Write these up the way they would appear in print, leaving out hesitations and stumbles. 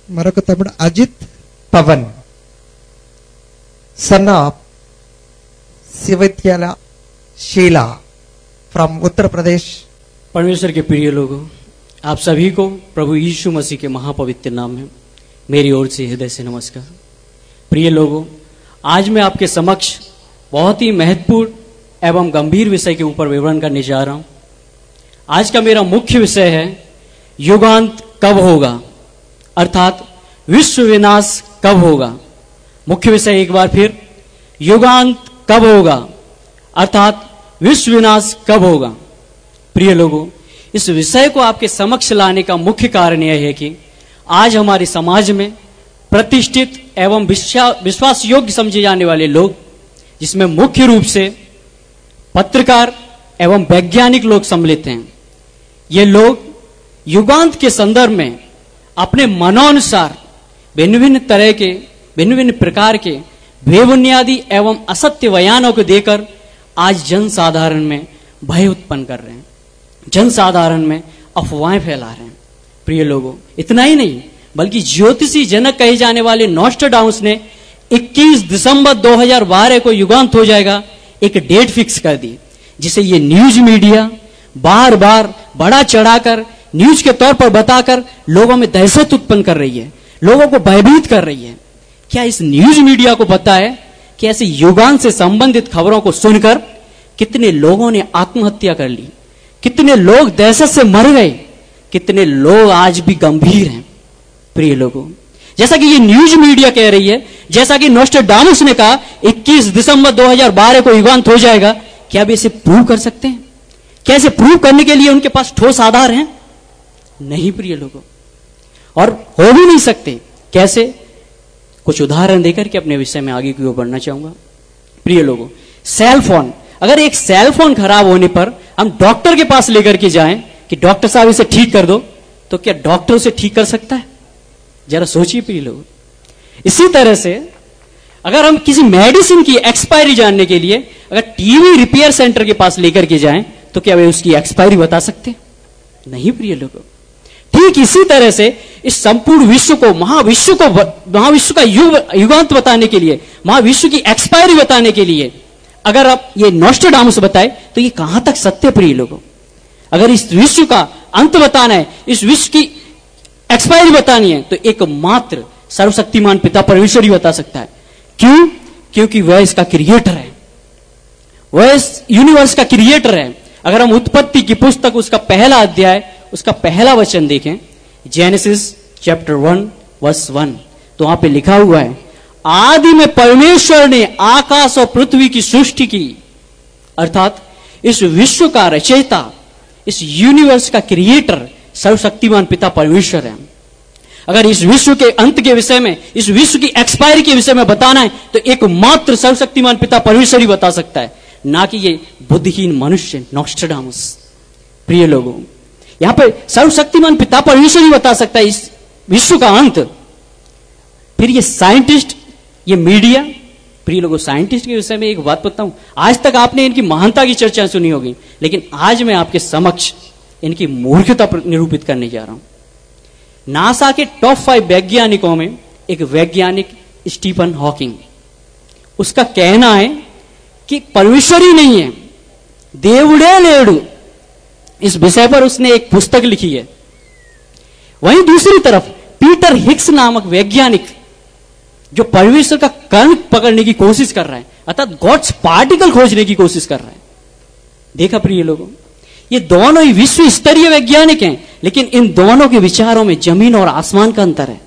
మరొక తమ్ముడు Ajit Pawan, son of Shivatyala Sheela from Uttar Pradesh. परमेश्वर के प्रिय लोगों, आप सभी को प्रभु यीशु मसीह के महापवित्र नाम में मेरी ओर से हृदय से नमस्कार। प्रिय लोगों, आज मैं आपके समक्ष बहुत ही महत्वपूर्ण एवं गंभीर विषय के ऊपर विवरण करने जा रहा हूं। आज का मेरा मुख्य विषय है युगांत कब होगा, अर्थात विश्व विनाश कब होगा। मुख्य विषय एक बार फिर, युगांत कब होगा अर्थात विश्व विनाश कब होगा। प्रिय लोगों, इस विषय को आपके समक्ष लाने का मुख्य कारण यह है कि आज हमारे समाज में प्रतिष्ठित एवं विश्वास योग्य समझे जाने वाले लोग, जिसमें मुख्य रूप से पत्रकार एवं वैज्ञानिक लोग सम्मिलित हैं, ये लोग युगांत के संदर्भ में अपने मनोनुसार भिन्न भिन्न तरह के भिन्न भिन्न प्रकार के बेबुनियादी एवं असत्य बयानों को देकर आज जनसाधारण में भय उत्पन्न कर रहे हैं, जनसाधारण में अफवाहें फैला रहे हैं। प्रिय लोगों, इतना ही नहीं बल्कि ज्योतिषी जनक कहे जाने वाले नॉस्ट्राडामस ने 21 दिसंबर 2012 को युगांत हो जाएगा एक डेट फिक्स कर दी, जिसे ये न्यूज मीडिया बार बार बड़ा चढ़ाकर न्यूज के तौर पर बताकर लोगों में दहशत उत्पन्न कर रही है, लोगों को भयभीत कर रही है। क्या इस न्यूज मीडिया को पता है कि ऐसे युगांत से संबंधित खबरों को सुनकर कितने लोगों ने आत्महत्या कर ली, कितने लोग दहशत से मर गए, कितने लोग आज भी गंभीर हैं। प्रिय लोगों, जैसा कि ये न्यूज मीडिया कह रही है, जैसा कि नोस्ट्राडामस ने कहा 21 दिसंबर 2012 को युगांत हो जाएगा, क्या वे इसे प्रूव कर सकते हैं? क्या इसे प्रूव करने के लिए उनके पास ठोस आधार हैं? नहीं प्रिय लोगों, और हो भी नहीं सकते। कैसे? कुछ उदाहरण देकर के अपने विषय में आगे की ओर बढ़ना चाहूंगा। प्रिय लोगों, सेल फोन, अगर एक सेल फोन खराब होने पर हम डॉक्टर के पास लेकर के जाएं कि डॉक्टर साहब इसे ठीक कर दो, तो क्या डॉक्टर उसे ठीक कर सकता है? जरा सोचिए प्रिय लोगों। इसी तरह से अगर हम किसी मेडिसिन की एक्सपायरी जानने के लिए अगर टीवी रिपेयर सेंटर के पास लेकर के जाएं, तो क्या वे उसकी एक्सपायरी बता सकते हैं? नहीं प्रिय लोगों। ठीक इसी तरह से इस संपूर्ण विश्व को महाविश्व का युगांत बताने के लिए, महाविश्व की एक्सपायरी बताने के लिए अगर आप ये नोस्ट्राडामस बताए, तो ये कहां तक सत्य प्रिय लोगों? अगर इस विश्व का अंत बताना है, इस विश्व की एक्सपायरी बतानी है, तो एकमात्र सर्वशक्तिमान पिता परमेश्वर ही बता सकता है। क्यों? क्योंकि वह इसका क्रिएटर है, वह इस यूनिवर्स का क्रिएटर है। अगर हम उत्पत्ति की पुस्तक उसका पहला अध्याय उसका पहला वचन देखें, जेनेसिस चैप्टर 1 वर्स 1, तो वहां पे लिखा हुआ है, आदि में परमेश्वर ने आकाश और पृथ्वी की सृष्टि की, अर्थात इस विश्व का रचयिता, इस यूनिवर्स का क्रिएटर सर्वशक्तिमान पिता परमेश्वर है। अगर इस विश्व के अंत के विषय में, इस विश्व की एक्सपायरी के विषय में बताना है, तो एकमात्र सर्वशक्तिमान पिता परमेश्वर ही बता सकता है, ना कि ये बुद्धिहीन मनुष्य नोस्ट्राडामस। प्रिय लोगों, यहां पर सर्वशक्तिमान पिता परमेश्वर ही बता सकता है इस विश्व का अंत। फिर ये साइंटिस्ट, ये मीडिया, प्रिय लोगों, साइंटिस्ट के विषय में एक बात बताऊं, आज तक आपने इनकी महानता की चर्चा सुनी होगी, लेकिन आज मैं आपके समक्ष इनकी मूर्खता निरूपित करने जा रहा हूं। नासा के टॉप 5 वैज्ञानिकों में एक वैज्ञानिक स्टीफन हॉकिंग, उसका कहना है कि परमेश्वर ही नहीं है, దేవుడే లేడు। इस विषय पर उसने एक पुस्तक लिखी है। वहीं दूसरी तरफ पीटर हिग्स नामक वैज्ञानिक, जो परमेश्वर का कण पकड़ने की कोशिश कर रहा है, अर्थात गॉड्स पार्टिकल खोजने की कोशिश कर रहा है। देखा प्रिय लोगों, ये दोनों ही विश्व स्तरीय वैज्ञानिक हैं, लेकिन इन दोनों के विचारों में जमीन और आसमान का अंतर है।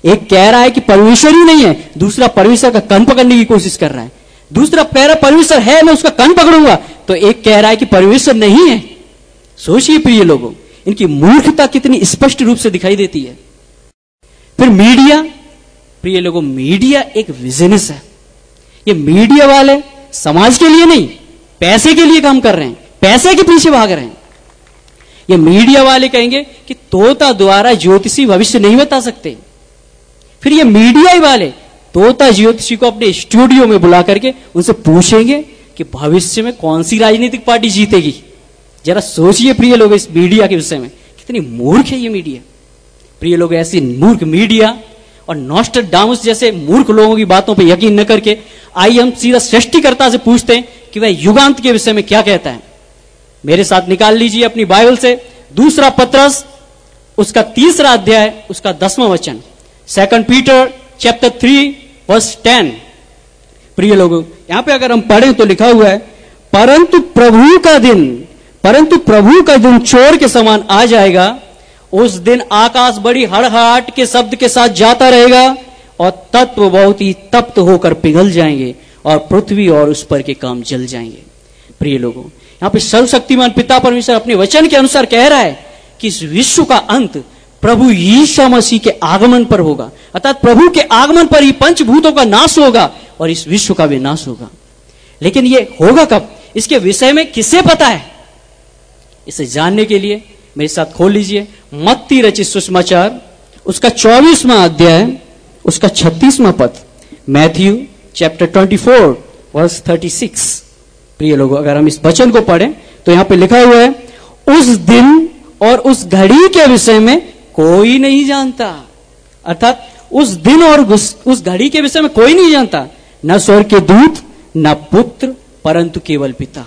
एक कह रहा है कि परमेश्वर ही नहीं है, दूसरा परमेश्वर का कण पकड़ने की कोशिश कर रहा है। दूसरा कह रहा परमेश्वर है, मैं उसका कण पकड़ूंगा, तो एक कह रहा है कि परमेश्वर नहीं है। सोचिए प्रिय लोगों, इनकी मूर्खता कितनी स्पष्ट रूप से दिखाई देती है। फिर मीडिया, प्रिय लोगों, मीडिया एक बिजनेस है। ये मीडिया वाले समाज के लिए नहीं, पैसे के लिए काम कर रहे हैं, पैसे के पीछे भाग रहे हैं। ये मीडिया वाले कहेंगे कि तोता द्वारा ज्योतिषी भविष्य नहीं बता सकते। फिर ये मीडिया वाले तोता ज्योतिषी को अपने स्टूडियो में बुला करके उनसे पूछेंगे कि भविष्य में कौन सी राजनीतिक पार्टी जीतेगी। जरा सोचिए प्रिय लोग, इस मीडिया के विषय में कितनी मूर्ख है ये मीडिया। प्रिय लोग, ऐसी मूर्ख मीडिया और नॉस्ट्राडामस जैसे मूर्ख लोगों की बातों पर यकीन न करके आइए हम सीधा सृष्टिकर्ता से पूछते हैं कि वह युगांत के विषय में क्या कहता है। मेरे साथ निकाल लीजिए अपनी बाइबल से दूसरा पत्रस उसका 3 अध्याय उसका 10वां वचन, 2 पीटर चैप्टर 3 वर्स 10। प्रिय लोगों, यहां पे अगर हम पढ़ें तो लिखा हुआ है, परंतु प्रभु का दिन चोर के समान आ जाएगा। उस दिन आकाश बड़ी हड़हड़ाहट के शब्द के साथ जाता रहेगा और तत्व बहुत ही तप्त होकर पिघल जाएंगे और पृथ्वी और उस पर के काम जल जाएंगे। प्रिय लोगों, यहां पे सर्वशक्तिमान पिता परमेश्वर अपने वचन के अनुसार कह रहा है कि इस विश्व का अंत प्रभु यीशु मसीह के आगमन पर होगा, अर्थात प्रभु के आगमन पर ही पंचभूतों का नाश होगा और इस विश्व का भी नाश होगा। लेकिन यह होगा कब, इसके विषय में किसे पता है? इसे जानने के लिए मेरे साथ खोल लीजिए मत्ती रचित सुसमाचार उसका 24वां अध्याय उसका 36वां पद, मैथ्यू चैप्टर 24 वर्स 36। प्रिय लोगों, अगर हम इस वचन को पढ़ें तो यहां पे लिखा हुआ है, उस दिन और उस घड़ी के विषय में कोई नहीं जानता। अर्थात उस दिन और उस घड़ी के विषय में कोई नहीं जानता, न स्वर्ग के दूत न पुत्र परंतु केवल पिता।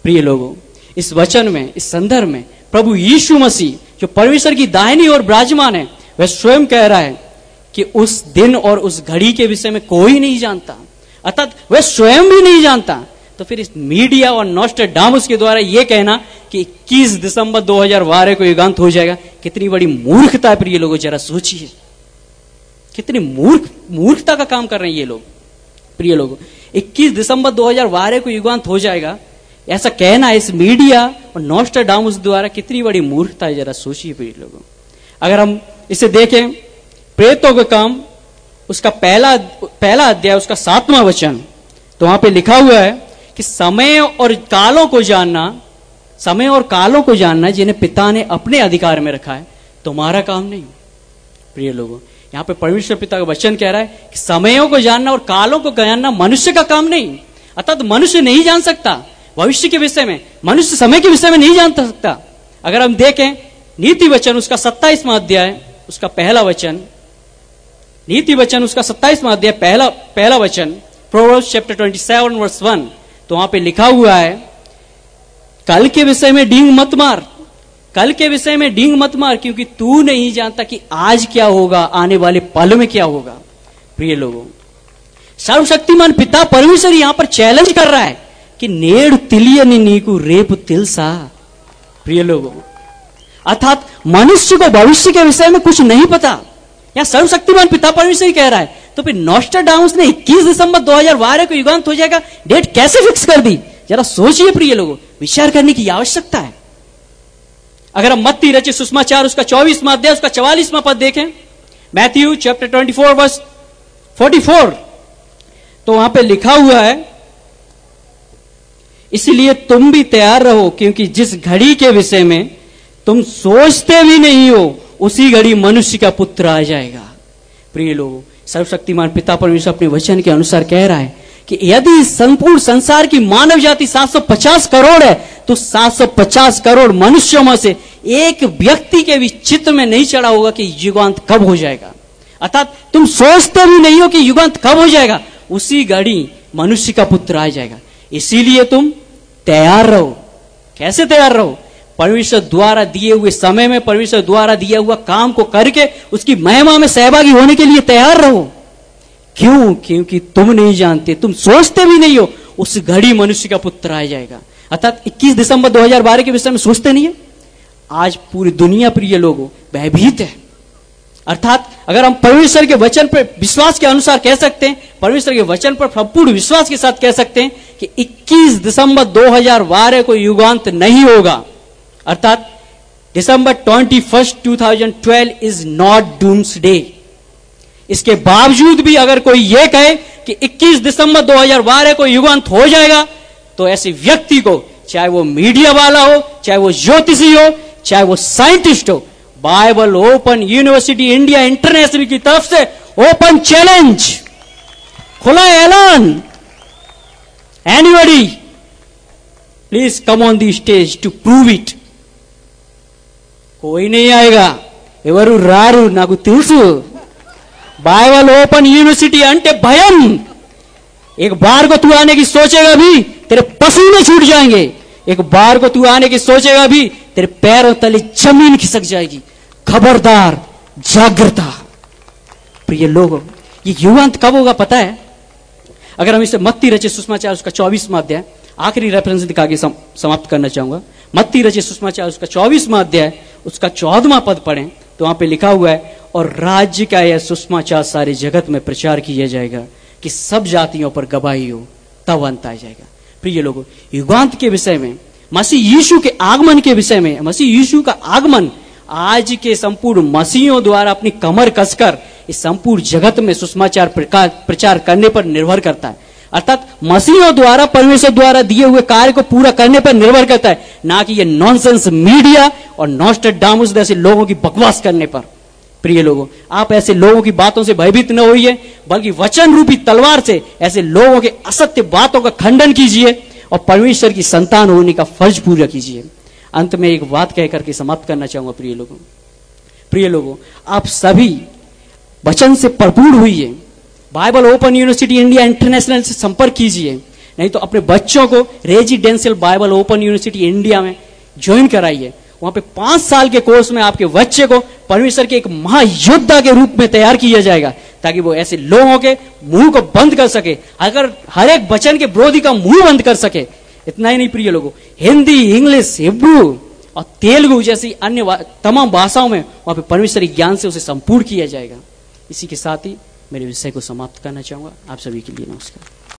प्रिय लोगों, इस वचन में, इस संदर्भ में प्रभु यीशु मसीह जो परमेश्वर की दाहिनी ओर विराजमान है, वह स्वयं कह रहा है कि उस दिन और उस घड़ी के विषय में कोई नहीं जानता, अर्थात वह स्वयं भी नहीं जानता। तो फिर इस मीडिया और नॉस्ट्राडामस के द्वारा यह कहना कि 21 दिसंबर 2012 को युगांत हो जाएगा, कितनी बड़ी मूर्खता है। प्रिय लोगों, जरा सोचिए कितनी मूर्खता का काम कर रहे हैं ये लोग। प्रिय लोगों, 21 दिसंबर 2012 को युगांत हो जाएगा, ऐसा कहना इस मीडिया और नॉस्ट्राडामस द्वारा कितनी बड़ी मूर्खता है, जरा सोचिए। प्रिय लोगों, अगर हम इसे देखें प्रेतों का काम उसका पहला अध्याय उसका 7वां वचन, तो वहां पे लिखा हुआ है कि समय और कालों को जानना जिन्हें पिता ने अपने अधिकार में रखा है, तुम्हारा काम नहीं। प्रिय लोगों, यहां पे परमेश्वर पिता का वचन कह रहा है कि समयों को जानना और कालों को जानना मनुष्य का काम नहीं, अर्थात मनुष्य नहीं जान सकता भविष्य के विषय में, मनुष्य समय के विषय में नहीं जान सकता। अगर हम देखें नीति वचन उसका 27वां अध्याय उसका पहला वचन, नीति वचन उसका 27वां अध्याय पहला वचन, प्रोवर्ब्स चैप्टर 27 वर्स 1, तो वहां पे लिखा हुआ है, कल के विषय में डींग मत मार, कल के विषय में डींग मत मार, क्योंकि तू नहीं जानता कि आज क्या होगा, आने वाले पल में क्या होगा। प्रिय लोगों, सर्वशक्तिमान पिता परमेश्वर यहां पर चैलेंज कर रहा है कि नेड़ तिलियनि नीकु रेप तिलसा। प्रिय लोगों, अर्थात मनुष्य को भविष्य के विषय में कुछ नहीं पता, यहां सर्वशक्तिमान पिता परमेश्वर ही कह रहा है। तो फिर नॉस्ट्राडामस ने 21 दिसंबर 2012 को युगांत हो जाएगा डेट कैसे फिक्स कर दी, जरा सोचिए। प्रिय लोगों, विचार करने की आवश्यकता है। अगर हम मत्ती रचित सुसमाचार उसका 24वां अध्याय उसका 44वां पद देखें, मैथ्यू चैप्टर 24 वर्स 44, तो वहां पे लिखा हुआ है, इसलिए तुम भी तैयार रहो, क्योंकि जिस घड़ी के विषय में तुम सोचते भी नहीं हो उसी घड़ी मनुष्य का पुत्र आ जाएगा। प्रिय लोगों, सर्वशक्तिमान पिता परमेश्वर अपने वचन के अनुसार कह रहा है कि यदि संपूर्ण संसार की मानव जाति 750 करोड़ है, तो 750 करोड़ मनुष्यों में से एक व्यक्ति के भी चित्त में नहीं चढ़ा होगा कि युगांत कब हो जाएगा, अर्थात तुम सोचते भी नहीं हो कि युगांत कब हो जाएगा, उसी घड़ी मनुष्य का पुत्र आ जाएगा। इसीलिए तुम तैयार रहो। कैसे तैयार रहो? परमेश्वर द्वारा दिए हुए समय में, परमेश्वर द्वारा दिया हुआ काम को करके उसकी महिमा में सहभागी होने के लिए तैयार रहो। क्यों? क्योंकि तुम नहीं जानते, तुम सोचते भी नहीं हो उस घड़ी मनुष्य का पुत्र आ जाएगा। अर्थात 21 दिसंबर 2012 के विषय में सोचते नहीं है। आज पूरी दुनिया, प्रिय लोगों, भयभीत है। अर्थात अगर हम परमेश्वर के वचन पर विश्वास के अनुसार कह सकते हैं, परमेश्वर के वचन पर संपूर्ण विश्वास के साथ कह सकते हैं कि 21 दिसंबर 2012 को युगांत नहीं होगा, अर्थात दिसंबर 21, 2012 इज नॉट डूम्सडे। इसके बावजूद भी अगर कोई यह कहे कि 21 दिसंबर 2012 को युगांत हो जाएगा, तो ऐसे व्यक्ति को, चाहे वो मीडिया वाला हो, चाहे वो ज्योतिषी हो, चाहे वो साइंटिस्ट हो, Bible open university India international की तरफ से ओपन चैलेंज, खुला ऐलान, anybody please come on the stage to prove it. कोई नहीं आएगा, ఎవరు రారు నాకు తెలుసు बाइबल ओपन यूनिवर्सिटी अंटे भयम एक बार को तू आने की सोचेगा भी तेरे पसीने छूट जाएंगे एक बार को तू आने की सोचेगा भी तेरे पैरों तले जमीन खिसक जाएगी खबरदार जागृता प्रिय लोगों ये युगांत कब होगा पता है अगर हम इसे मत्ती रचित सुसमाचार उसका 24वां अध्याय आखिरी रेफरेंस दिखा के समाप्त करना चाहूंगा मत्ती रचित सुसमाचार उसका 24वां अध्याय उसका 14वां पद पढ़ें तो वहां पे लिखा हुआ है और राज्य का यह सुसमाचार सारे जगत में प्रचार किया जाएगा कि सब जातियों पर गवाही हो तब अंत आ जाएगा प्रिय लोगों युगांत के विषय में मसीह यीशु के आगमन के विषय में मसीह यीशु का आगमन आज के संपूर्ण मसीहों द्वारा अपनी कमर कसकर इस संपूर्ण जगत में सुसमाचार प्रचार करने पर निर्भर करता है अर्थात मसीहों द्वारा परमेश्वर द्वारा दिए हुए कार्य को पूरा करने पर निर्भर करता है ना कि ये नॉनसेंस मीडिया और नॉस्ट्रेडामस जैसे लोगों की बकवास करने पर प्रिय लोगों आप ऐसे लोगों की बातों से भयभीत न होइए बल्कि वचन रूपी तलवार से ऐसे लोगों के असत्य बातों का खंडन कीजिए और परमेश्वर की संतान होने का फर्ज पूरा कीजिए अंत में एक बात कह करके समाप्त करना चाहूंगा प्रिय लोगों आप सभी वचन से भरपूर हुई Bible open university India international से संपर्क कीजिए नहीं तो अपने बच्चों को residential Bible open university India में ज्वाइन कराइए वहां पे 5 साल के कोर्स में आपके बच्चे को परमेश्वर के एक महायोद्धा के रूप में तैयार किया जाएगा ताकि वो ऐसे लोगों के मुंह को बंद कर सके अगर हर एक वचन के विरोधी का मुंह बंद कर सके इतना ही नहीं प्रिय लोगों हिंदी इंग्लिश हिब्रू और तेलुगु जैसी अन्य तमाम भाषाओं में वहां पे परमेश्वरी ज्ञान से उसे संपूर्ण किया जाएगा इसी के साथ ही मेरे विषय को समाप्त करना चाहूंगा आप सभी के लिए नमस्कार